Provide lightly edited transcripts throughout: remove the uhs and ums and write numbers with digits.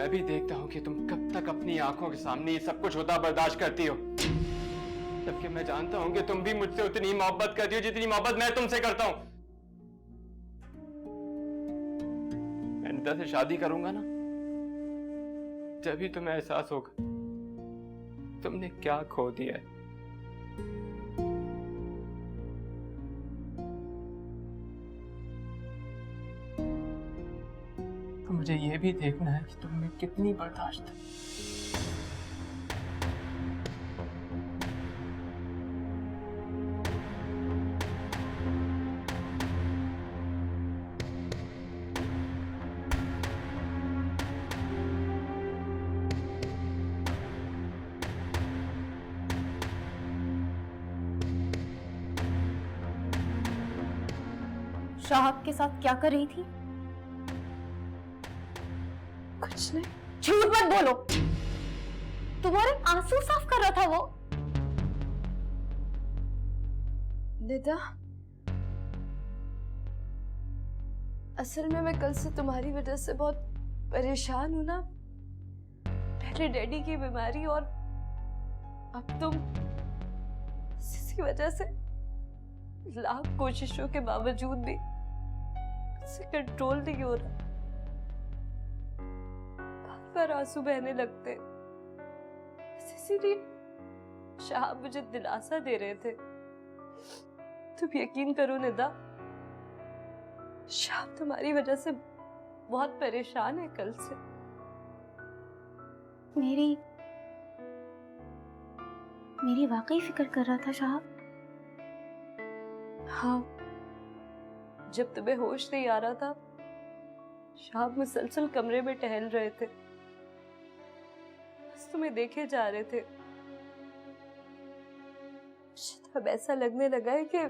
मैं भी देखता हूँ कि तुम कब तक अपनी आंखों के सामने ये सब कुछ होता बर्दाश्त करती हो, जबकि मैं जानता हूँ कि तुम भी मुझसे उतनी मोहब्बत करती हो जितनी मोहब्बत मैं तुमसे करता हूँ। मैं निदा से शादी करूंगा ना, तभी तुम्हें एहसास होगा तुमने क्या खो दिया है। तो मुझे यह भी देखना है कि तुमने कितनी बर्दाश्त है। शाहब के साथ क्या कर रही थी? कुछ नहीं। झूठ मत बोलो, तुम्हारे आंसू साफ कर रहा था वो। निदा, असल में मैं कल से तुम्हारी वजह से बहुत परेशान हूं ना। पहले डैडी की बीमारी और अब तुम। इसी वजह से लाख कोशिशों के बावजूद भी मुझसे कंट्रोल नहीं हो रहा। बार बार आंसू बहने लगते। इसीलिए शाह मुझे दिलासा दे रहे थे। तुम यकीन करो निदा, शाह तुम्हारी वजह से बहुत परेशान है कल से। मेरी वाकई फिक्र कर रहा था शाह। हाँ, जब तुम्हें होश नहीं आ रहा था, शाह मुसलसल कमरे में टहल रहे थे, बस तुम्हें देखे जा रहे थे। अब ऐसा लगने लगा है कि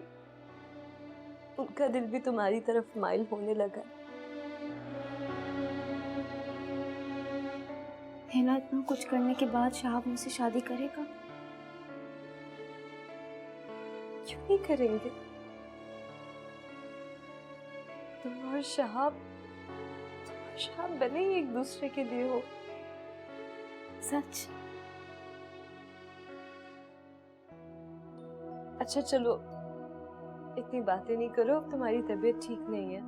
उनका दिल भी तुम्हारी तरफ माइल होने लगा। हेला, इतना कुछ करने के बाद शाह मुझसे शादी करेगा? क्यों नहीं करेंगे? तुम और शहाब बने ही एक दूसरे के लिए हो। सच? अच्छा चलो, इतनी बातें नहीं करो, अब तुम्हारी तबीयत ठीक नहीं है।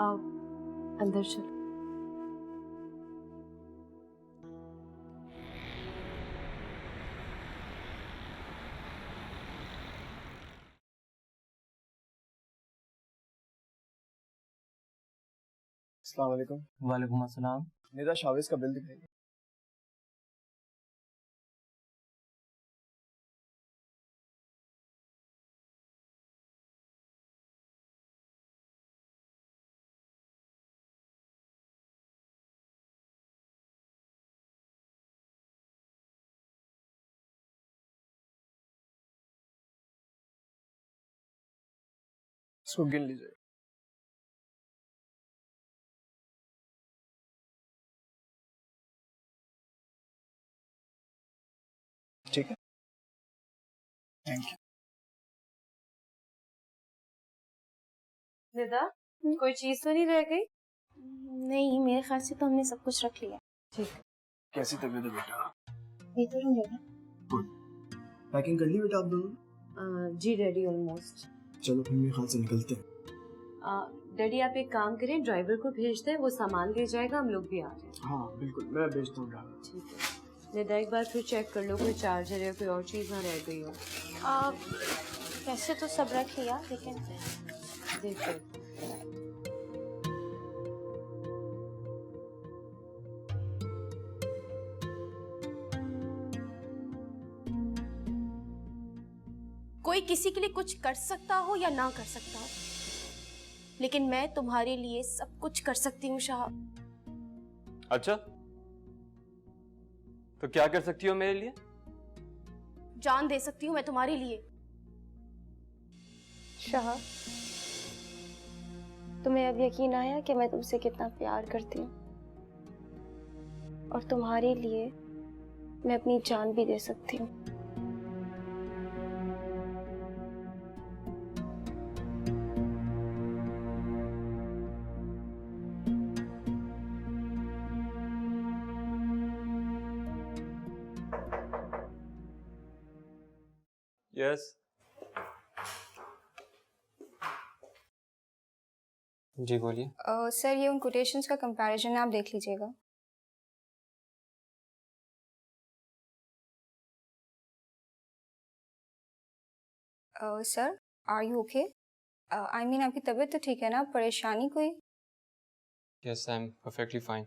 आओ अंदर चलो। अस्सलाम वालेकुम। वालेकुम अस्सलाम। निदा, शाविज का बिल दिखाइए। इसको गिन लीजिए। ठीक है, थैंक यू। निदा, कोई चीज तो नहीं रह गई? नहीं, मेरे ख्याल से तो हमने सब कुछ रख लिया। ठीक। कैसी तबीयत है बेटा? बेहतर हो जाएगा। गुड। पैकिंग कर ली बेटा आप दोनों? जी डैडी, ऑलमोस्ट। चलो फिर मेरे ख्याल से निकलते हैं। डैडी आप एक काम करें, ड्राइवर को भेज दें, वो सामान ले जाएगा, हम लोग भी आ रहे हैं। हाँ बिल्कुल, मैं भेजता हूँ ड्राइवर। ठीक है। निदा, एक बार फिर चेक कर लो कोई चार्जर या कोई और चीज ना रह गई हो। वैसे तो सब रख लिया, लेकिन देखो। कोई किसी के लिए कुछ कर सकता हो या ना कर सकता हो, लेकिन मैं तुम्हारे लिए सब कुछ कर सकती हूँ शाह। अच्छा, तो क्या कर सकती हो मेरे लिए? जान दे सकती हूँ मैं तुम्हारे लिए। शाह, तुम्हें अब यकीन आया कि मैं तुमसे कितना प्यार करती हूँ, और तुम्हारे लिए मैं अपनी जान भी दे सकती हूँ। यस जी बोलिए। सर ये उन कोटेशंस का कंपैरिजन आप देख लीजिएगा। Sir are you okay? I mean आपकी तबीयत तो ठीक है ना? परेशानी कोई? Yes I am perfectly fine.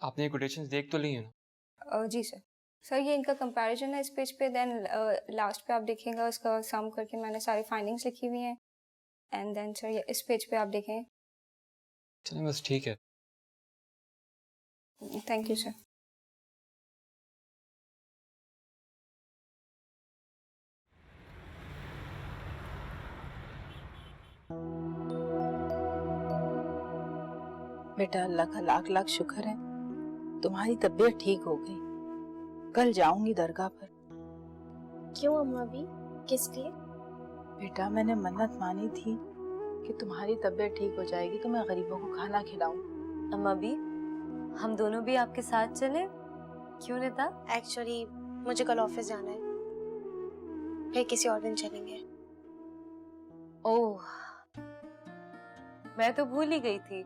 आपने ये कोटेशंस देख तो ली है ना? जी सर। सर ये इनका कंपैरिजन है इस पेज पे, देन लास्ट पे आप देखेंगे उसका सम करके मैंने सारी फाइंडिंग्स लिखी हुई हैं, एंड देन सर ये इस पेज पे आप देखें। चलिए बस ठीक है। Thank you sir. बेटा अल्लाह का लाख लाख शुक्र है तुम्हारी तबीयत ठीक हो गई। कल जाऊंगी दरगाह पर। क्यों अम्मा भी? किस लिए? बेटा मैंने मन्नत मानी थी कि तुम्हारी तबीयत ठीक हो जाएगी तो मैं गरीबों को खाना खिलाऊं। अम्मा भी, हम दोनों भी आपके साथ चले? क्यों नेता? एक्चुअली मुझे कल ऑफिस जाना है, फिर किसी और दिन चलेंगे। ओह, मैं तो भूल ही गई थी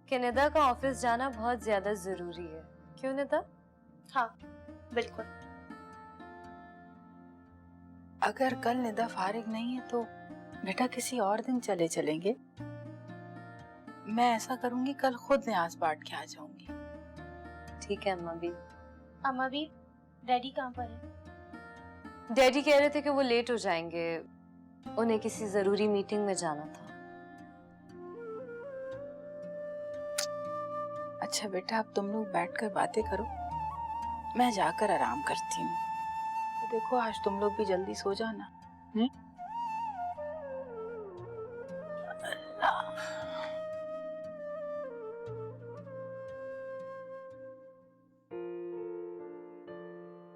कि निदा का ऑफिस जाना बहुत ज्यादा जरूरी है। क्यों निदा? हाँ बिल्कुल। अगर कल निदा फारिग नहीं है तो बेटा किसी और दिन चलेंगे। मैं ऐसा करूंगी कल खुद न्याज बांट के आ जाऊंगी। ठीक है अम्मा भी। अम्मा भी, डैडी कहाँ पर है? डैडी कह रहे थे कि वो लेट हो जाएंगे, उन्हें किसी जरूरी मीटिंग में जाना था। अच्छा बेटा अब तुम लोग बैठकर बातें करो, मैं जाकर आराम करती हूँ। तो देखो आज तुम लोग भी जल्दी सो जाना।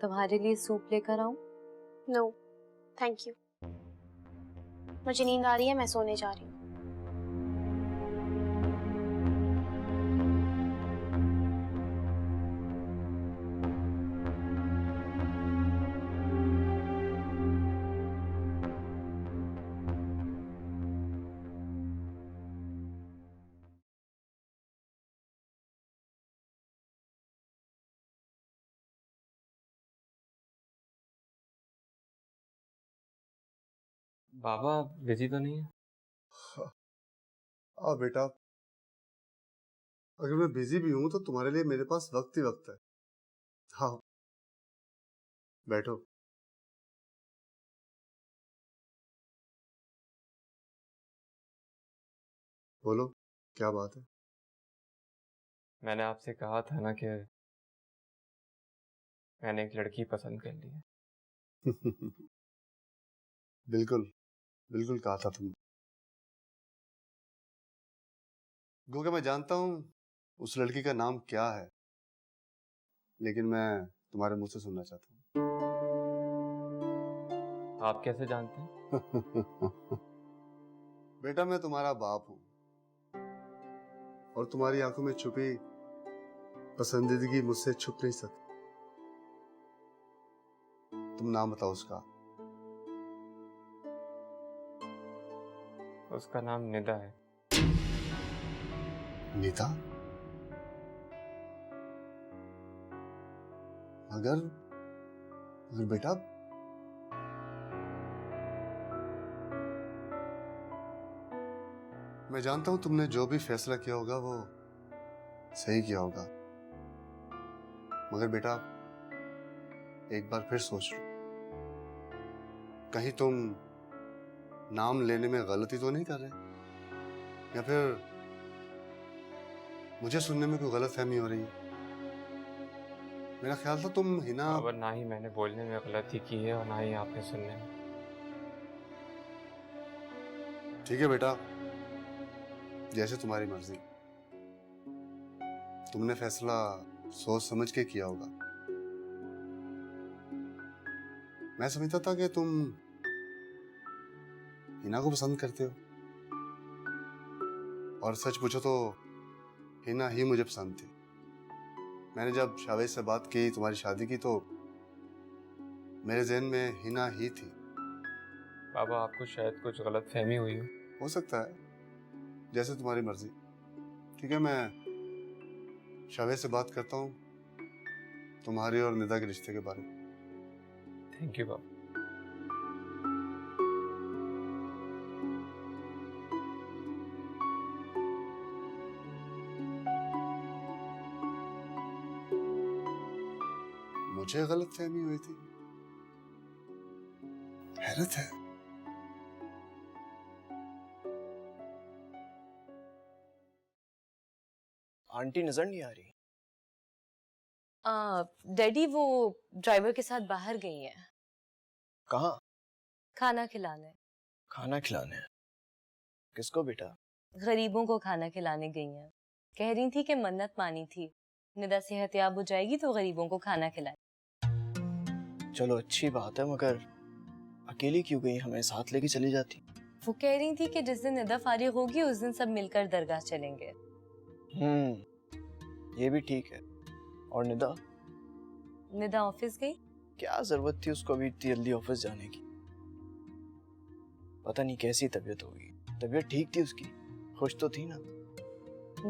तुम्हारे लिए सूप लेकर आऊं? नो थैंक यू, मुझे नींद आ रही है, मैं सोने जा रही हूँ। बाबा बिजी तो नहीं है? बेटा, अगर मैं बिजी भी हूं तो तुम्हारे लिए मेरे पास वक्त ही वक्त है। हाँ बैठो। बोलो क्या बात है? मैंने आपसे कहा था ना कि मैंने एक लड़की पसंद कर ली है। बिल्कुल बिल्कुल कहा था तुमने। गोगा मैं जानता हूं उस लड़की का नाम क्या है, लेकिन मैं तुम्हारे मुंह से सुनना चाहता हूं। आप कैसे जानते हैं? बेटा मैं तुम्हारा बाप हूं और तुम्हारी आंखों में छुपी पसंदीदगी मुझसे छुप नहीं सकती। तुम नाम बताओ उसका। उसका नाम निदा है। निदा? अगर बेटा मैं जानता हूं तुमने जो भी फैसला किया होगा वो सही किया होगा, मगर बेटा एक बार फिर सोच लो, कहीं तुम नाम लेने में गलती तो नहीं कर रहे, या फिर मुझे सुनने में कोई गलत फहमी हो रही है। मेरा ख्याल था तुम हिना। बाबा ना ही मैंने बोलने में गलती की है और ना ही आपने सुनने में। ठीक है बेटा, जैसे तुम्हारी मर्जी। तुमने फैसला सोच समझ के किया होगा। मैं समझता था कि तुम हिना को पसंद करते हो, और सच पूछो तो हिना ही मुझे पसंद थी। मैंने जब शावेज से बात की तुम्हारी शादी की तो मेरे जहन में हिना ही थी। बाबा आपको शायद कुछ गलत फहमी हुई हो सकता है, जैसे तुम्हारी मर्जी। ठीक है, मैं शावेद से बात करता हूँ तुम्हारी और निदा के रिश्ते के बारे में। थैंक यू बाबा। मुझे गलत फहमी हुई थी, हैरत है। आंटी नजर नहीं आ रही। डैडी वो ड्राइवर के साथ बाहर गई हैं कहाँ? खाना खिलाने। खाना खिलाने? किसको बेटा? गरीबों को खाना खिलाने गई हैं। कह रही थी कि मन्नत मानी थी, निदा सेहतयाब हो जाएगी तो गरीबों को खाना खिलाए। चलो अच्छी बात है, मगर अकेली क्यों गई? हमें साथ लेके चली जाती। वो कह रही थी कि जिस दिन निदा फारिग होगी उस दिन सब मिलकर दरगाह चलेंगे। ये भी ठीक है। और निदा? निदा ऑफिस गई। क्या जरूरत थी उसको अभी इतनी जल्दी ऑफिस जाने की? पता नहीं कैसी तबीयत होगी। तबीयत ठीक थी उसकी? खुश तो थी ना?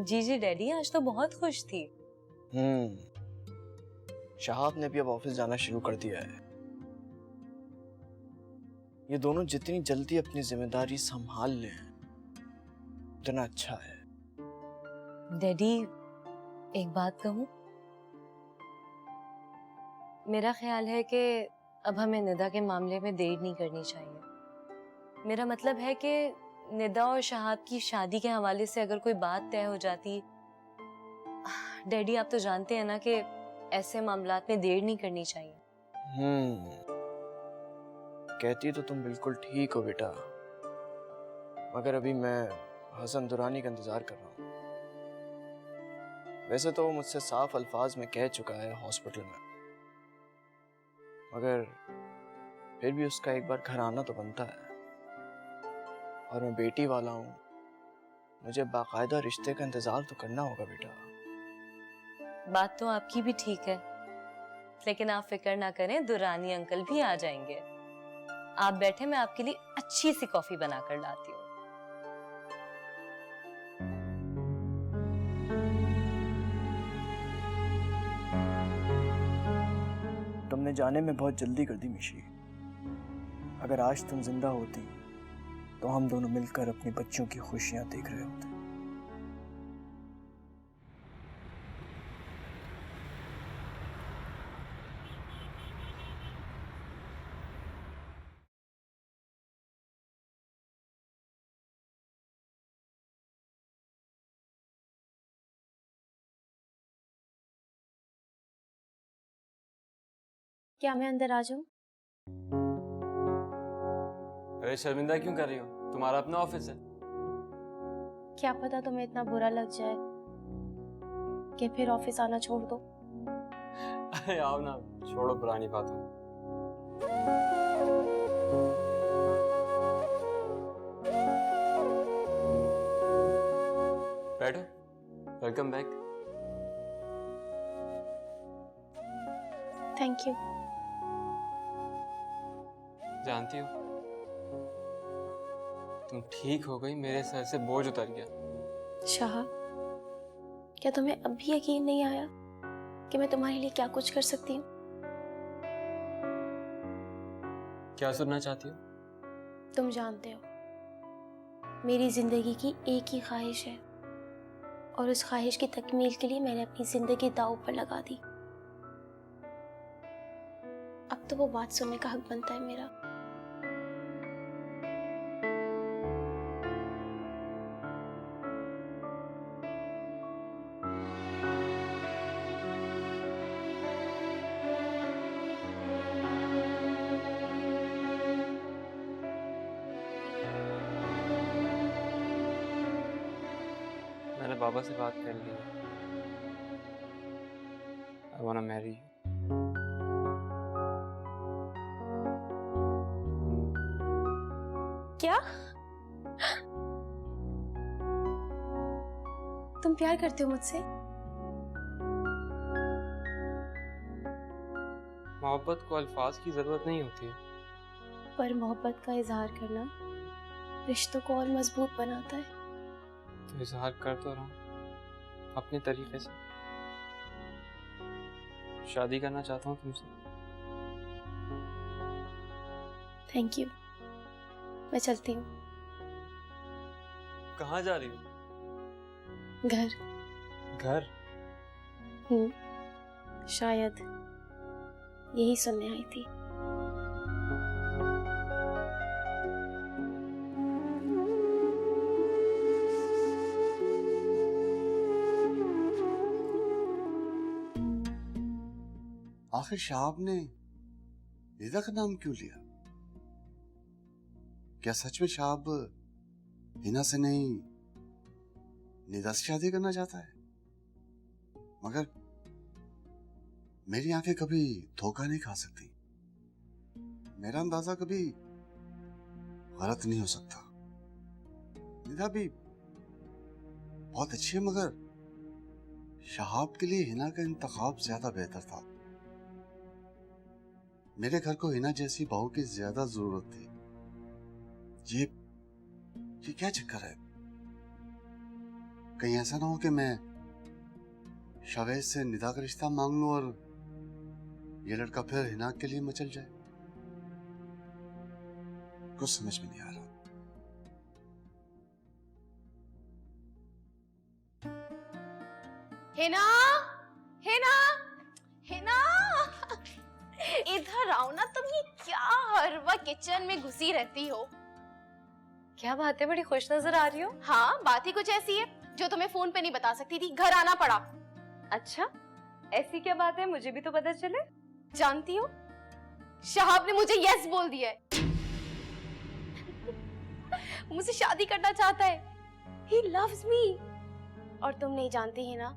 जी डैडी आज तो बहुत खुश थी। शहाब ने भी अब ऑफिस जाना शुरू कर दिया है। ये दोनों जितनी जल्दी अपनी जिम्मेदारी संभाल लें उतना अच्छा है। डैडी एक बात कहूं, मेरा ख्याल है कि अब हमें निदा के मामले में देर नहीं करनी चाहिए। मेरा मतलब है कि निदा और शहाब की शादी के हवाले से अगर कोई बात तय हो जाती, डैडी आप तो जानते हैं ना कि ऐसे मामलात में देर नहीं करनी चाहिए। कहती तो तुम बिल्कुल ठीक हो बेटा, मगर अभी मैं हसन दुरानी का इंतजार कर रहा हूँ। वैसे तो वो मुझसे साफ अल्फाज में कह चुका है हॉस्पिटल में, मगर फिर भी उसका एक बार घर आना तो बनता है। और मैं बेटी वाला हूँ, मुझे बाकायदा रिश्ते का इंतजार तो करना होगा बेटा। बात तो आपकी भी ठीक है, लेकिन आप फिक्र ना करें, दुरानी अंकल भी आ जाएंगे। आप बैठे, मैं आपके लिए अच्छी सी कॉफी बनाकर लाती हूँ। तुमने जाने में बहुत जल्दी कर दी मिशी। अगर आज तुम जिंदा होती तो हम दोनों मिलकर अपनी बच्चों की खुशियां देख रहे होते। क्या मैं अंदर आ जाऊं? अरे शर्मिंदा क्यों कर रही हो? तुम्हारा अपना ऑफिस है। क्या पता तुम्हें इतना बुरा लग जाए कि फिर ऑफिस आना छोड़ दो। अरे आओ ना, छोड़ो पुरानी बातों। बैठो, वेलकम बैक। Thank you. जानती हो, तुम ठीक हो गई, मेरे सर से बोझ उतर गया। शाह, क्या तुम्हें अब भी यकीन नहीं आया कि मैं तुम्हारे लिए क्या कुछ कर सकती हूँ? क्या सुनना चाहती हो? तुम जानते हो, मेरी जिंदगी की एक ही ख्वाहिश है, और उस ख्वाहिश की तकमील के लिए मैंने अपनी जिंदगी दांव पर लगा दी। अब तो वो बात सुनने का हक बनता है मेरा। मैंने बाबा से बात कर ली। I wanna marry you. क्या? तुम प्यार करते हो मुझसे? मोहब्बत को अल्फाज की जरूरत नहीं होती है। पर मोहब्बत का इजहार करना रिश्तों को और मजबूत बनाता है। तो इजहार कर तो रहा हूँ अपने तरीके से। शादी करना चाहता हूँ तुमसे। Thank you. मैं चलती हूँ। कहाँ जा रही हो? घर। घर? शायद यही सुनने आई थी। आखिर शहाब ने निदा का नाम क्यों लिया? क्या सच में शहाब हिना से नहीं निदा से शादी करना चाहता है? मगर मेरी आंखें कभी धोखा नहीं खा सकती। मेरा अंदाजा कभी गलत नहीं हो सकता। निदा भी बहुत अच्छी है, मगर शहाब के लिए हिना का इंतखाब ज्यादा बेहतर था। मेरे घर को हिना जैसी बहू की ज्यादा जरूरत थी। ये क्या चक्कर है? कहीं ऐसा ना हो कि मैं शावेज से निदा का रिश्ता मांग लूं और ये लड़का फिर हिना के लिए मचल जाए। कुछ समझ में नहीं आ रहा। हिना, हिना, हिना, इधर आओ ना। तुम ये क्या हर वक्त किचन में घुसी रहती हो? क्या बात है, बड़ी खुश नजर आ रही हो। हाँ, बात ही कुछ ऐसी है जो तुम्हें फोन पे नहीं बता सकती थी। घर आना पड़ा। अच्छा, ऐसी क्या बात है, मुझे भी तो पता चले। जानती हो, शहाब ने मुझे यस बोल दिया है। मुझसे शादी करना चाहता है। He loves me। और तुम नहीं जानती है ना,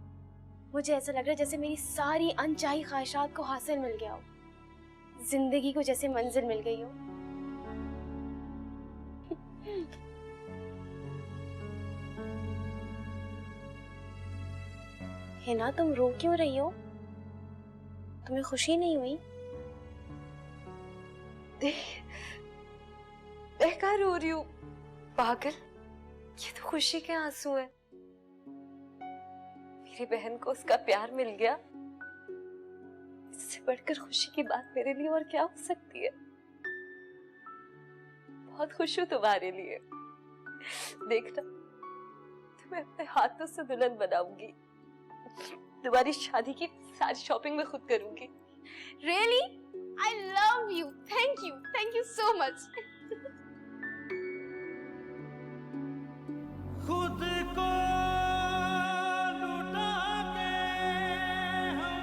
मुझे ऐसा लग रहा है जैसे मेरी सारी अनचाही ख्वाहिशात को हासिल मिल गया हो, जिंदगी को जैसे मंजिल मिल गई हो। हिना, तुम रो क्यों रही हो? तुम्हें खुशी नहीं हुई? मैं कहाँ रो रही हूँ पागल, ये तो खुशी के आंसू है। मेरी बहन को उसका प्यार मिल गया, इससे बढ़कर खुशी की बात मेरे लिए और क्या हो सकती है। बहुत खुश हूँ तुम्हारे लिए। देखना, तुम्हें अपने हाथों से दुल्हन बनाऊंगी। तुम्हारी शादी की सारी शॉपिंग में खुद करूंगी। Really? I love you. Thank you. Thank you so much. खुद को लुटा के हम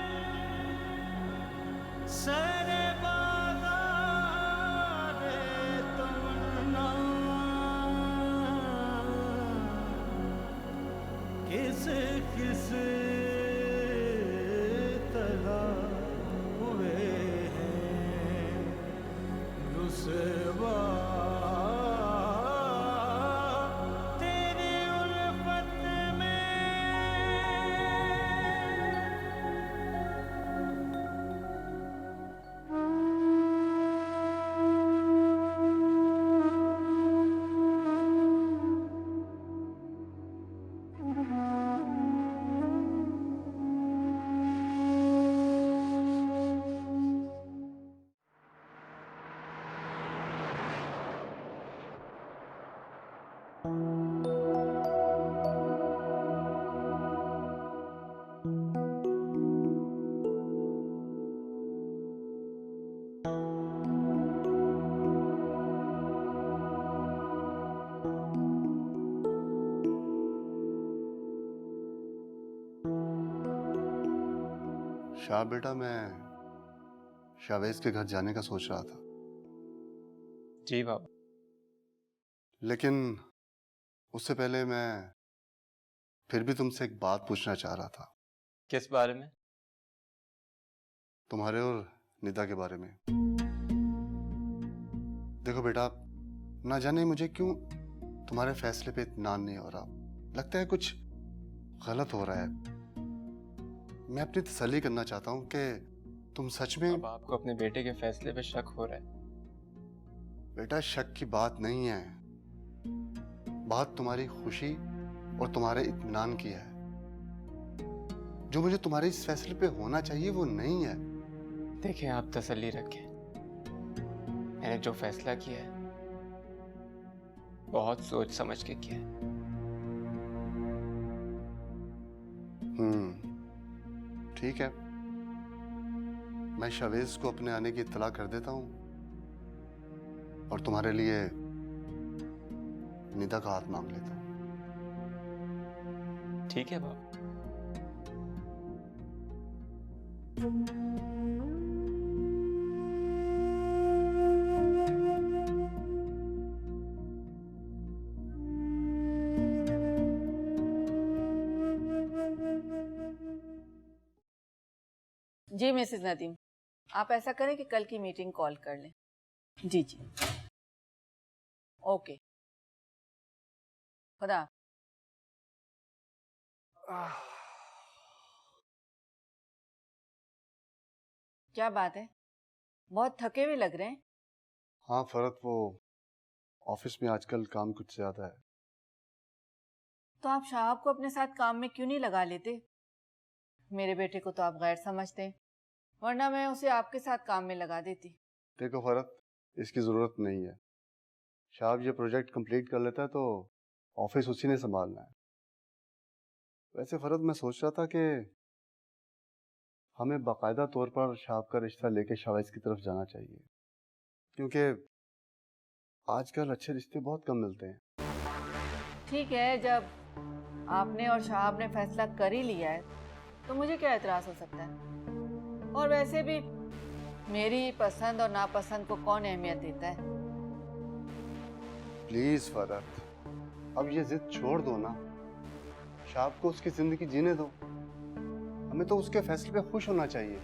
सरे बाजार तमन्ना किस किस तरह हुए हैं रुसवा तेरी उल्फत में। शाह बेटा, मैं शावेज के घर जाने का सोच रहा था, जी बाबा। लेकिन उससे पहले मैं फिर भी तुमसे एक बात पूछना चाह रहा था। किस बारे में? तुम्हारे और निदा के बारे में। देखो बेटा, ना जाने मुझे क्यों तुम्हारे फैसले पे इत्मीनान नहीं हो रहा। लगता है कुछ गलत हो रहा है। मैं अपनी तसल्ली करना चाहता हूं कि तुम सच में? अब आपको अपने बेटे के फैसले पे शक हो रहा है। बेटा, शक की बात नहीं है, बात तुम्हारी खुशी और तुम्हारे इत्मीनान की है। जो मुझे तुम्हारे इस फैसले पे होना चाहिए वो नहीं है। देखिए, आप तसल्ली रखें, मैंने जो फैसला किया है बहुत सोच समझ के किया है। ठीक है, मैं शावेज को अपने आने की इत्तला कर देता हूँ और तुम्हारे लिए निदा का हाथ मांग लेता हूँ। ठीक है बाप। जी मिसेस नदीम, आप ऐसा करें कि कल की मीटिंग कॉल कर लें। जी जी, ओके, खुदा। क्या बात है, बहुत थके हुए लग रहे हैं। हाँ फरत, वो ऑफिस में आजकल काम कुछ ज्यादा है। तो आप शाहब को अपने साथ काम में क्यों नहीं लगा लेते? मेरे बेटे को तो आप गैर समझते हैं, वरना मैं उसे आपके साथ काम में लगा देती। देखो फरत, इसकी जरूरत नहीं है। शाहब ये प्रोजेक्ट कंप्लीट कर लेता है तो ऑफिस उसी ने संभालना है। वैसे फरत, मैं सोच रहा था कि हमें बाकायदा तौर पर शाहब का रिश्ता लेके शावेज की तरफ जाना चाहिए, क्योंकि आजकल अच्छे रिश्ते बहुत कम मिलते हैं। ठीक है, जब आपने और शाहब ने फैसला कर ही लिया है तो मुझे क्या एतराज हो सकता है? और वैसे भी मेरी पसंद और नापसंद को कौन अहमियत देता है? प्लीज फरत, अब ये जिद छोड़ दो ना। शाहब को उसकी जिंदगी जीने दो, हमें तो उसके फैसले पे खुश होना चाहिए।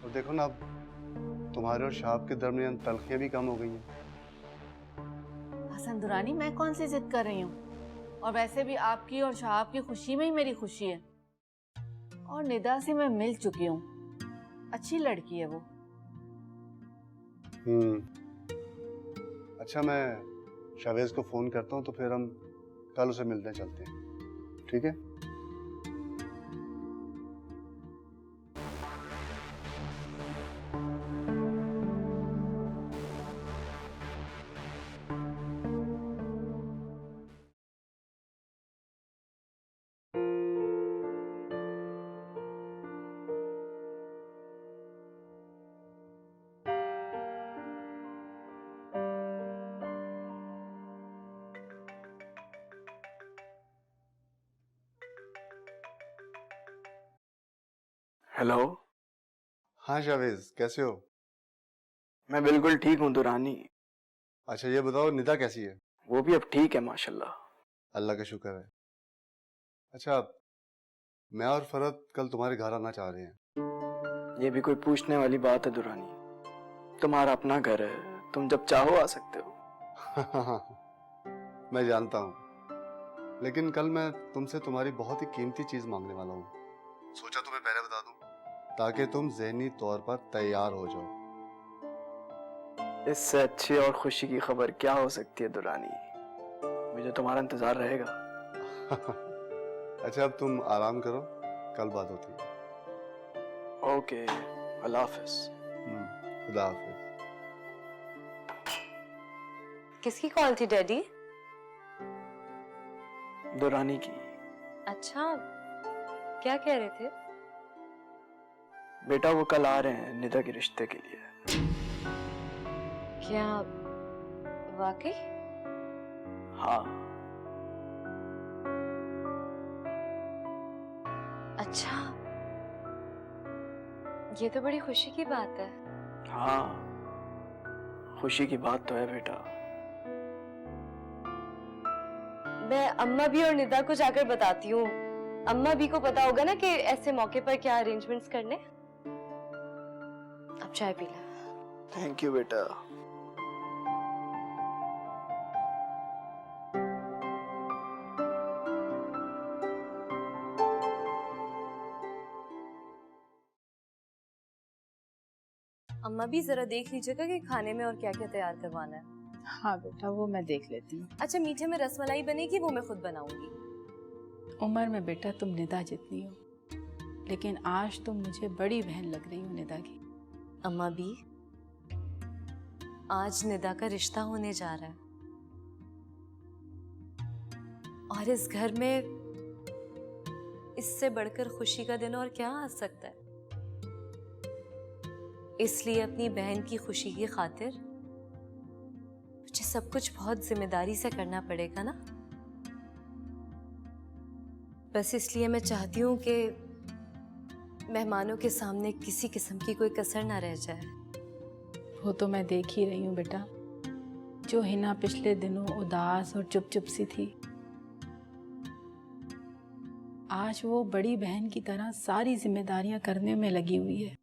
और देखो ना, अब तुम्हारे और शाहब के दरमियान तलखियां भी कम हो गई हैं। हसन दुरानी, मैं कौन सी जिद कर रही हूँ? और वैसे भी आपकी और शाहब की खुशी में ही मेरी खुशी है। और निदा से मैं मिल चुकी हूँ, अच्छी लड़की है वो। अच्छा, मैं शावेज को फोन करता हूँ तो फिर हम कल उसे मिलने चलते हैं, ठीक है? हेलो। हाँ शावेज, कैसे हो? मैं बिल्कुल ठीक हूँ दुरानी। अच्छा ये बताओ, निदा कैसी है? वो भी अब ठीक है माशाल्लाह। अल्लाह का शुक्र है। अच्छा, मैं और फरत कल तुम्हारे घर आना चाह रहे हैं। ये भी कोई पूछने वाली बात है दुरानी? तुम्हारा अपना घर है, तुम जब चाहो आ सकते हो। मैं जानता हूँ, लेकिन कल मैं तुमसे तुम्हारी बहुत ही कीमती चीज मांगने वाला हूँ। सोचा तुम्हें पहले बता दूं, ताकि तुम ज़हनी तौर पर तैयार हो जाओ। इससे अच्छी और खुशी की खबर क्या हो सकती है दुरानी? मुझे तुम्हारा इंतजार रहेगा। अच्छा, अब तुम आराम करो, कल बात होती है। ओके, अल्लाह हाफिज। खुदा हाफिज। किसकी कॉल थी डैडी? दुरानी की। अच्छा, क्या कह रहे थे? बेटा वो कल आ रहे हैं निदा के रिश्ते के लिए। क्या वाकई? हाँ। अच्छा, ये तो बड़ी खुशी की बात है। हाँ, खुशी की बात तो है बेटा। मैं अम्मा भी और निदा को जाकर बताती हूँ। अम्मा भी को पता होगा ना कि ऐसे मौके पर क्या अरेंजमेंट्स करने। अब चाय पी ले। थैंक यू बेटा। अम्मा भी जरा देख लीजिएगा कि खाने में और क्या क्या तैयार करवाना है। हाँ बेटा, वो मैं देख लेती हूँ। अच्छा, मीठे में रसमलाई बनेगी, वो मैं खुद बनाऊंगी। उम्र में बेटा तुम निदा जितनी हो, लेकिन आज तुम मुझे बड़ी बहन लग रही हो निदा की। अम्मा भी, आज निदा का रिश्ता होने जा रहा है और इस घर में इससे बढ़कर खुशी का दिन और क्या आ सकता है। इसलिए अपनी बहन की खुशी की खातिर मुझे सब कुछ बहुत जिम्मेदारी से करना पड़ेगा ना। बस इसलिए मैं चाहती हूँ कि मेहमानों के सामने किसी किस्म की कोई कसर ना रह जाए। वो तो मैं देख ही रही हूँ बेटा, जो हिना पिछले दिनों उदास और चुप चुप सी थी, आज वो बड़ी बहन की तरह सारी जिम्मेदारियां करने में लगी हुई है।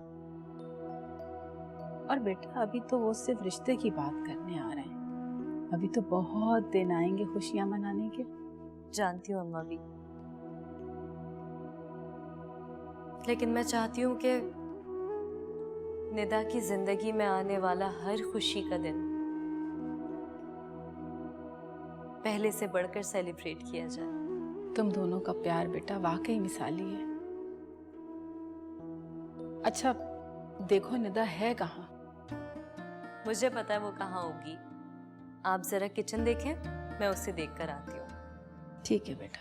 और बेटा अभी तो वो सिर्फ रिश्ते की बात करने आ रहे हैं, अभी तो बहुत दिन आएंगे खुशियां मनाने के। जानती हूँ अम्मा भी, लेकिन मैं चाहती हूँ कि निदा की जिंदगी में आने वाला हर खुशी का दिन पहले से बढ़कर सेलिब्रेट किया जाए। तुम दोनों का प्यार बेटा वाकई मिसाली है। अच्छा देखो निदा है कहाँ? मुझे पता है वो कहाँ होगी। आप जरा किचन देखें, मैं उसे देखकर आती हूँ। ठीक है बेटा।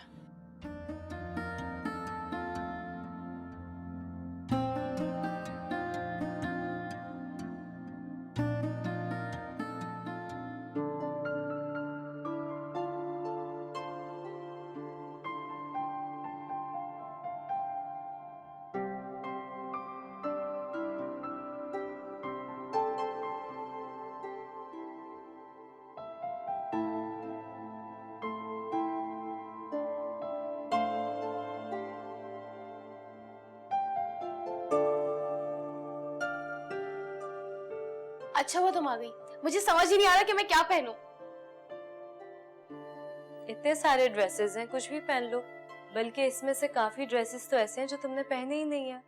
अच्छा हुआ तुम आ गई, मुझे समझ ही नहीं आ रहा कि मैं क्या पहनूं। इतने सारे ड्रेसेस हैं, कुछ भी पहन लो। बल्कि इसमें से काफी ड्रेसेस तो ऐसे हैं जो तुमने पहने ही नहीं है।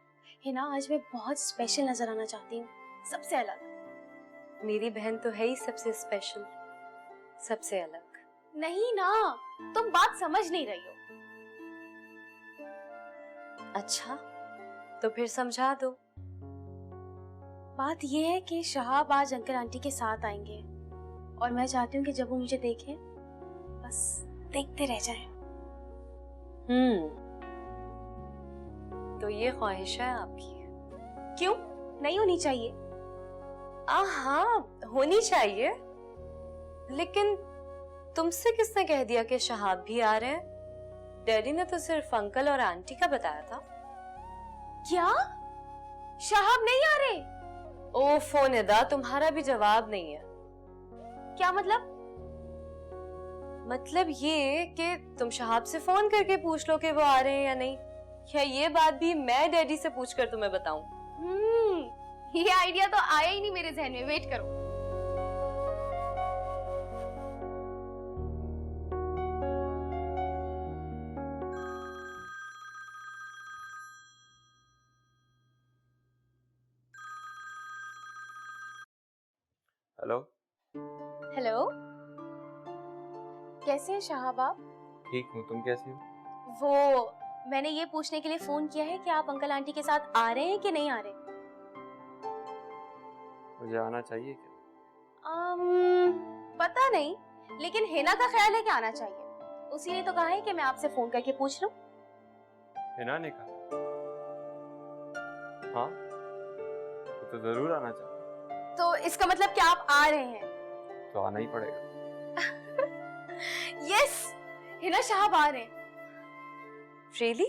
हिना, आज मैं बहुत स्पेशल नजर आना चाहती हूँ, सबसे अलग। मेरी बहन तो है ही सबसे स्पेशल, सबसे अलग। नहीं ना, तुम बात समझ नहीं रही हो। अच्छा, तो फिर समझा दो। बात ये है कि शहाब आज अंकल आंटी के साथ आएंगे और मैं चाहती हूँ कि जब वो मुझे देखें बस देखते रह जाएं। तो ये ख्वाहिश है आपकी? क्यों नहीं होनी चाहिए? हाँ होनी चाहिए, लेकिन तुमसे किसने कह दिया कि शहाब भी आ रहे हैं? डैडी ने तो सिर्फ अंकल और आंटी का बताया था। क्या शहाब नहीं आ रहे? ओफो निदा, तुम्हारा भी जवाब नहीं है। क्या मतलब? मतलब ये कि तुम शहाब से फोन करके पूछ लो कि वो आ रहे हैं या नहीं, या ये बात भी मैं डैडी से पूछकर तुम्हें बताऊं? ये आइडिया तो आया ही नहीं मेरे जहन में। वेट करो। हेलो। हेलो, कैसे हैं शहाब आप? ठीक हूँ, तुम कैसी हो? वो मैंने ये पूछने के लिए फोन किया है कि आप अंकल आंटी के साथ आ रहे हैं कि नहीं आ रहे? मुझे आना चाहिए क्या? पता नहीं, लेकिन हिना का ख्याल है कि आना चाहिए। उसी ने तो कहा है कि मैं आपसे फोन करके पूछ लूं। हिना ने कहा? हाँ, तो जरूर आना चाहिए। तो इसका मतलब कि आप आ रहे हैं? तो आना ही पड़ेगा। यस, हिना शहाब आ रहे हैं। रियली?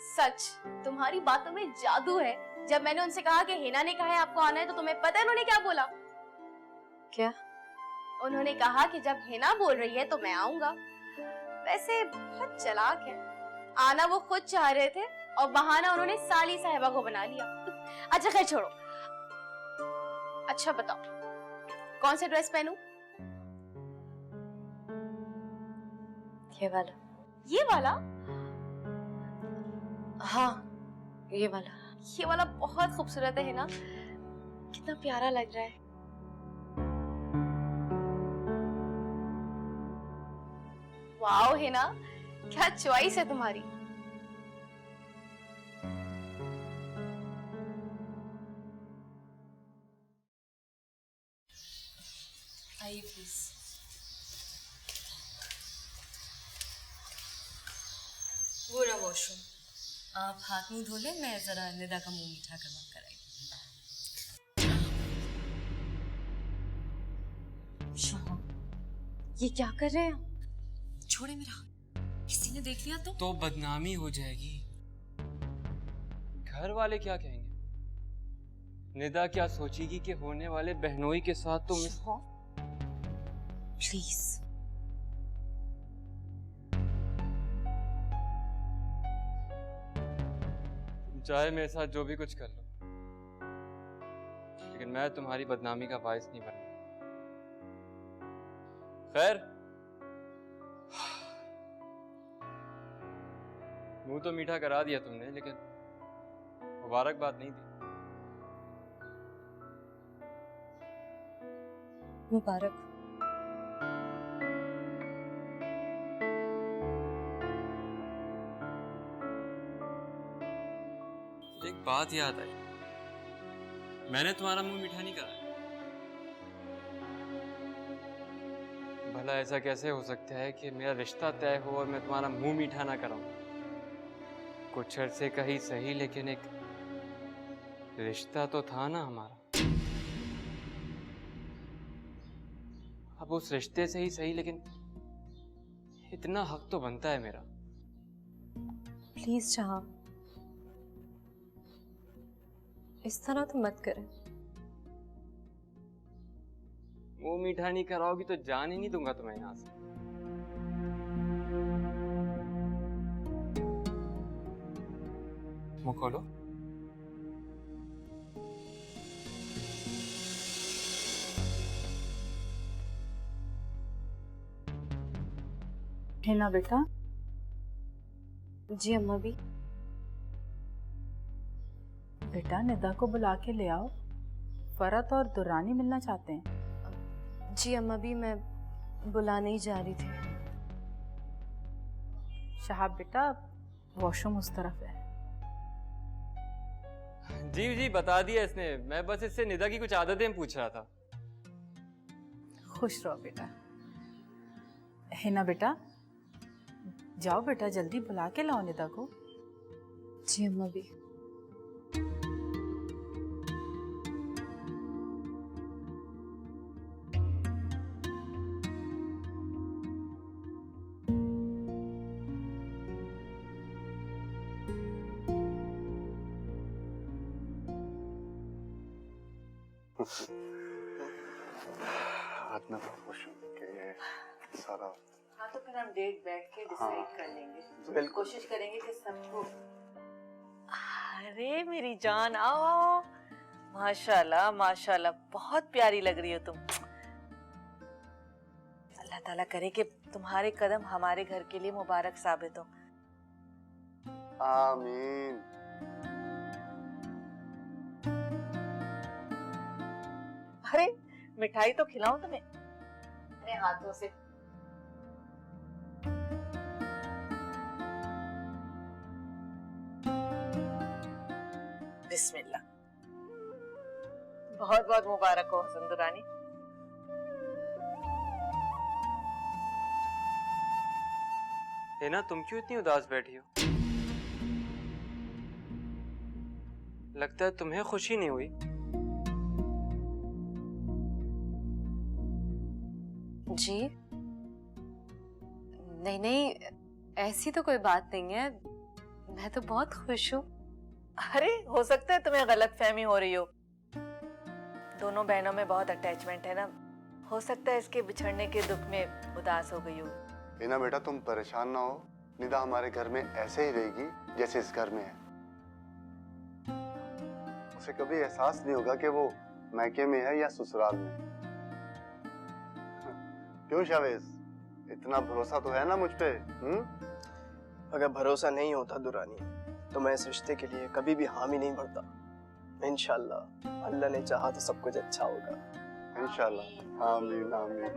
सच, तुम्हारी बातों में जादू है। जब मैंने उनसे कहा कि हिना ने कहा है आपको आना है, तो तुम्हें पता है उन्होंने क्या बोला? क्या? उन्होंने कहा कि जब हिना बोल रही है तो मैं आऊंगा। वैसे बहुत चालाक है, आना वो खुद चाह रहे थे और बहाना उन्होंने साली साहिबा को बना लिया। अच्छा खैर छोड़ो। अच्छा बताओ, कौन सा ड्रेस पहनूं? ये वाला। ये वाला? हाँ, ये वाला। ये वाला बहुत खूबसूरत है ना। कितना प्यारा लग रहा है। वाओ है ना, क्या चॉइस है तुम्हारी। आइए प्लीज। वो रहा वॉशरूम, आप हाथ मुंह धो लें, मैं जरा निदा का मुंह मीठा करवा कर आई। शाह, ये क्या कर रहे हैं आप? छोड़े मेरा, किसी ने देख लिया तो बदनामी हो जाएगी। घर वाले क्या कहेंगे? निदा क्या सोचेगी कि होने वाले बहनोई के साथ तुम प्लीज। चाहे मेरे साथ जो भी कुछ कर लो, लेकिन मैं तुम्हारी बदनामी का बायस नहीं बनूंगा। खैर, मुंह तो मीठा करा दिया तुमने, लेकिन मुबारकबाद नहीं दी। मुबारक। एक बात याद आई, मैंने तुम्हारा मुंह मीठा नहीं करा। भला ऐसा कैसे हो सकता है कि मेरा रिश्ता तय हो और मैं तुम्हारा मुंह मीठा ना कराऊं? कुछ अरसे का ही सही, लेकिन एक रिश्ता तो था ना हमारा। अब उस रिश्ते से ही सही, लेकिन इतना हक तो बनता है मेरा। प्लीज शाह, इस तरह तो मत करें। मुंह मीठा नहीं कराओगी तो जान ही नहीं दूंगा तुम्हें यहां से। मुंह खोलो। है ना बेटा? जी अम्मा भी। बेटा निदा को बुला के ले आओ, फरत और दुरानी मिलना चाहते हैं। जी अम्मा भी, मैं बुलाने ही जा रही थी। शहाब बेटा, वॉशरूम उस तरफ है। जी जी बता दिया इसने, मैं बस इससे निदा की कुछ आदतें पूछ रहा था। खुश रहो बेटा। है ना बेटा? जाओ बेटा, जल्दी बुला के लाओ निदा को। जी अम्मा भी। आज मैं बहुत खुश हूँ कि ये सारा। हाँ तो फिर हम डेट बैठ के डिसाइड कर लेंगे। बिल्कुल। कोशिश करेंगे कि सबको। अरे मेरी जान, आओ आओ। माशाल्लाह माशाल्लाह, बहुत प्यारी लग रही हो तुम। अल्लाह ताला करे कि तुम्हारे कदम हमारे घर के लिए मुबारक साबित हो। आमीन। अरे मिठाई तो खिलाऊं तुम्हें अपने हाथों से। बिस्मिल्लाह। बहुत बहुत मुबारक हो हसन दुरानी। है ना, तुम क्यों इतनी उदास बैठी हो? लगता है तुम्हें खुशी नहीं हुई। जी नहीं नहीं, ऐसी तो कोई बात नहीं है, मैं तो बहुत खुश हूँ। अरे हो सकता है तुम्हें गलत फहमी हो रही हो। दोनों बहनों में बहुत अटैचमेंट है ना, हो सकता है इसके बिछड़ने के दुख में उदास हो गई हो। ना बेटा, तुम परेशान ना हो। निदा हमारे घर में ऐसे ही रहेगी जैसे इस घर में है। उसे कभी एहसास नहीं होगा कि वो मैके में है या ससुराल में। क्यों शावेज, इतना भरोसा तो है ना मुझ पे? अगर भरोसा नहीं होता दुरानी तो मैं इस रिश्ते के लिए कभी भी हामी नहीं भरता। इंशाल्लाह अल्लाह ने चाहा तो सब कुछ अच्छा होगा। इंशाल्लाह। आमीन आमीन।